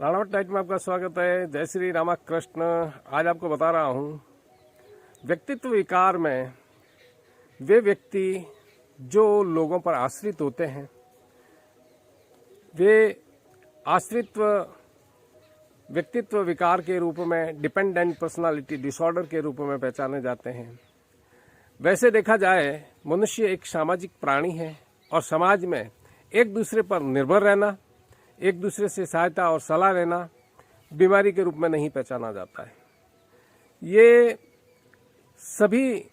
Ranawat night में आपका स्वागत है। जय श्री रामा कृष्ण। आज आपको बता रहा हूँ व्यक्तित्व विकार में वे व्यक्ति जो लोगों पर आश्रित होते हैं, वे आश्रित्व व्यक्तित्व विकार के रूप में डिपेंडेंट पर्सनालिटी डिसऑर्डर के रूप में पहचाने जाते हैं। वैसे देखा जाए मनुष्य एक सामाजिक प्राणी है और समाज में एक दूसरे पर निर्भर रहना, एक दूसरे से सहायता और सलाह लेना बीमारी के रूप में नहीं पहचाना जाता है। ये सभी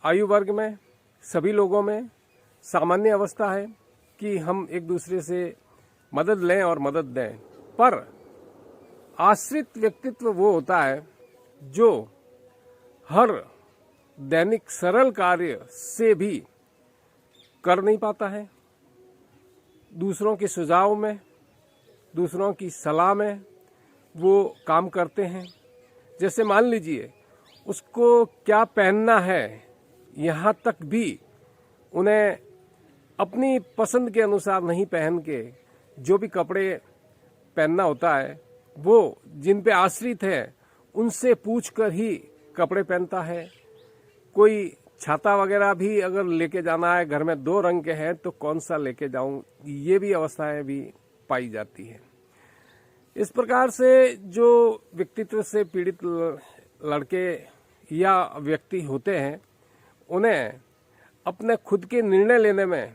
आयु वर्ग में, सभी लोगों में सामान्य अवस्था है कि हम एक दूसरे से मदद लें और मदद दें, पर आश्रित व्यक्तित्व वो होता है जो हर दैनिक सरल कार्य से भी कर नहीं पाता है। दूसरों के सुझाव में, दूसरों की सलाह में वो काम करते हैं। जैसे मान लीजिए उसको क्या पहनना है, यहाँ तक भी उन्हें अपनी पसंद के अनुसार नहीं पहन के जो भी कपड़े पहनना होता है वो जिन पे आश्रित है उनसे पूछकर ही कपड़े पहनता है। कोई छाता वगैरह भी अगर लेके जाना है, घर में 2 रंग के हैं तो कौन सा लेके जाऊं, ये भी अवस्थाएं भी पाई जाती है। इस प्रकार से जो व्यक्तित्व से पीड़ित लड़के या व्यक्ति होते हैं उन्हें अपने खुद के निर्णय लेने में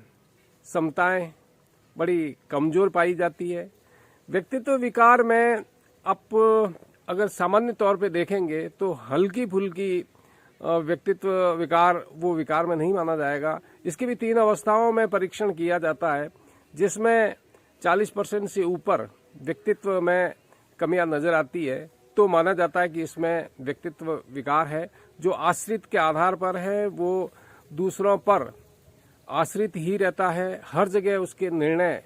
क्षमताएं बड़ी कमजोर पाई जाती है। व्यक्तित्व विकार में आप अगर सामान्य तौर पे देखेंगे तो हल्की फुल्की व्यक्तित्व विकार वो विकार में नहीं माना जाएगा। इसके भी 3 अवस्थाओं में परीक्षण किया जाता है, जिसमें 40% से ऊपर व्यक्तित्व में कमियां नजर आती है तो माना जाता है कि इसमें व्यक्तित्व विकार है। जो आश्रित के आधार पर है वो दूसरों पर आश्रित ही रहता है, हर जगह उसके निर्णय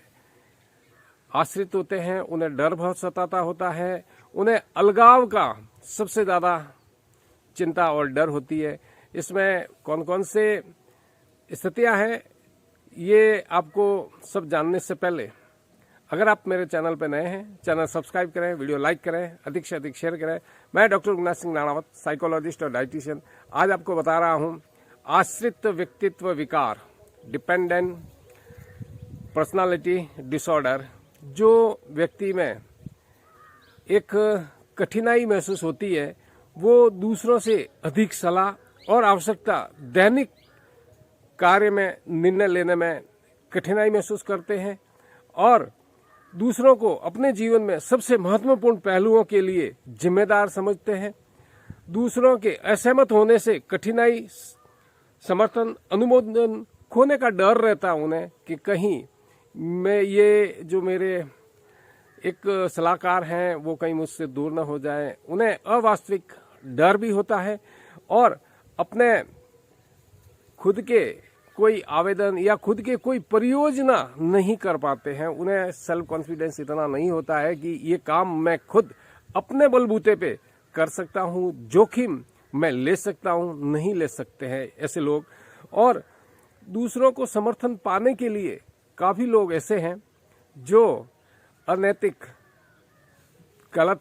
आश्रित होते हैं, उन्हें डर बहुत सताता होता है, उन्हें अलगाव का सबसे ज्यादा चिंता और डर होती है। इसमें कौन कौन से स्थितियां हैं ये आपको सब जानने से पहले अगर आप मेरे चैनल पर नए हैं, चैनल सब्सक्राइब करें, वीडियो लाइक करें, अधिक से अधिक शेयर करें। मैं डॉक्टर रघुनाथ सिंह राणावत, साइकोलॉजिस्ट और डाइटिशियन, आज आपको बता रहा हूं आश्रित व्यक्तित्व विकार डिपेंडेंट पर्सनालिटी डिसऑर्डर। जो व्यक्ति में एक कठिनाई महसूस होती है वो दूसरों से अधिक सलाह और आवश्यकता दैनिक कार्य में निर्णय लेने में कठिनाई महसूस करते हैं और दूसरों को अपने जीवन में सबसे महत्वपूर्ण पहलुओं के लिए जिम्मेदार समझते हैं। दूसरों के असहमत होने से कठिनाई, समर्थन, अनुमोदन खोने का डर रहता उन्हें कि कहीं मैं ये जो मेरे एक सलाहकार हैं वो कहीं मुझसे दूर न हो जाए। उन्हें अवास्तविक डर भी होता है और अपने खुद के कोई आवेदन या खुद के कोई परियोजना नहीं कर पाते हैं। उन्हें सेल्फ कॉन्फिडेंस इतना नहीं होता है कि ये काम मैं खुद अपने बलबूते पे कर सकता हूँ, जोखिम मैं ले सकता हूँ, नहीं ले सकते हैं ऐसे लोग। और दूसरों को समर्थन पाने के लिए काफी लोग ऐसे हैं जो अनैतिक, गलत,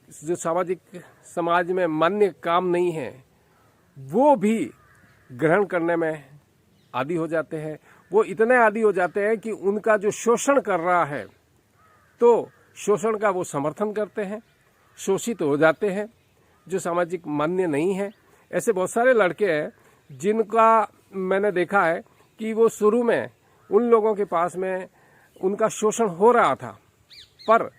जो सामाजिक समाज में मान्य काम नहीं है वो भी ग्रहण करने में आदी हो जाते हैं। वो इतने आदी हो जाते हैं कि उनका जो शोषण कर रहा है तो शोषण का वो समर्थन करते हैं, शोषित हो जाते हैं, जो सामाजिक मान्य नहीं है। ऐसे बहुत सारे लड़के हैं जिनका मैंने देखा है कि वो शुरू में उन लोगों के पास में उनका शोषण हो रहा था, पर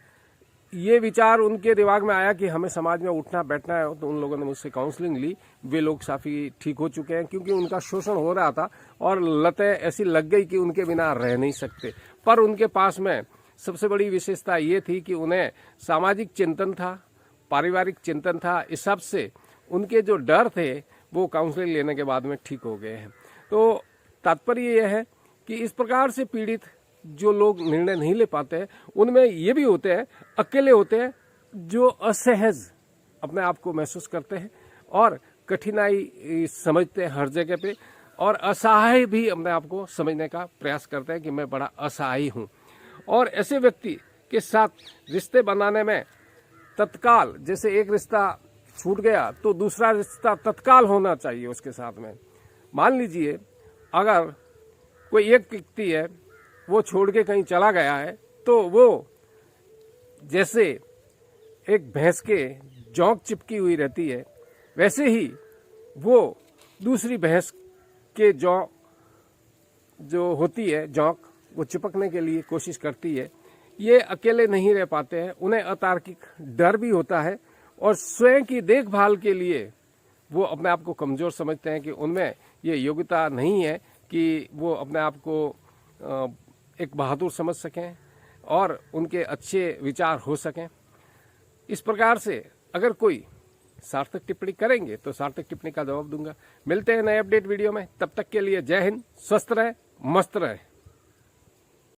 ये विचार उनके दिमाग में आया कि हमें समाज में उठना बैठना है, तो उन लोगों ने मुझसे काउंसलिंग ली। वे लोग काफी ठीक हो चुके हैं क्योंकि उनका शोषण हो रहा था और लतें ऐसी लग गई कि उनके बिना रह नहीं सकते। पर उनके पास में सबसे बड़ी विशेषता ये थी कि उन्हें सामाजिक चिंतन था, पारिवारिक चिंतन था। इस हिसाब से उनके जो डर थे वो काउंसलिंग लेने के बाद में ठीक हो गए हैं। तो तात्पर्य यह है कि इस प्रकार से पीड़ित जो लोग निर्णय नहीं ले पाते हैं उनमें ये भी होते हैं, अकेले होते हैं, जो असहज अपने आप को महसूस करते हैं और कठिनाई समझते हैं हर जगह पे और असहाय भी अपने आप को समझने का प्रयास करते हैं कि मैं बड़ा असहाय हूं। और ऐसे व्यक्ति के साथ रिश्ते बनाने में तत्काल, जैसे एक रिश्ता छूट गया तो दूसरा रिश्ता तत्काल होना चाहिए उसके साथ में। मान लीजिए अगर कोई एक व्यक्ति है वो छोड़ के कहीं चला गया है, तो वो जैसे एक भैंस के जोंक चिपकी हुई रहती है, वैसे ही वो दूसरी भैंस के जो होती है जोंक, वो चिपकने के लिए कोशिश करती है। ये अकेले नहीं रह पाते हैं, उन्हें अतार्किक डर भी होता है और स्वयं की देखभाल के लिए वो अपने आप को कमजोर समझते हैं कि उनमें ये योग्यता नहीं है कि वो अपने आप को एक बहादुर समझ सकें और उनके अच्छे विचार हो सकें। इस प्रकार से अगर कोई सार्थक टिप्पणी करेंगे तो सार्थक टिप्पणी का जवाब दूंगा। मिलते हैं नए अपडेट वीडियो में, तब तक के लिए जय हिंद, स्वस्थ रहे, मस्त रहे।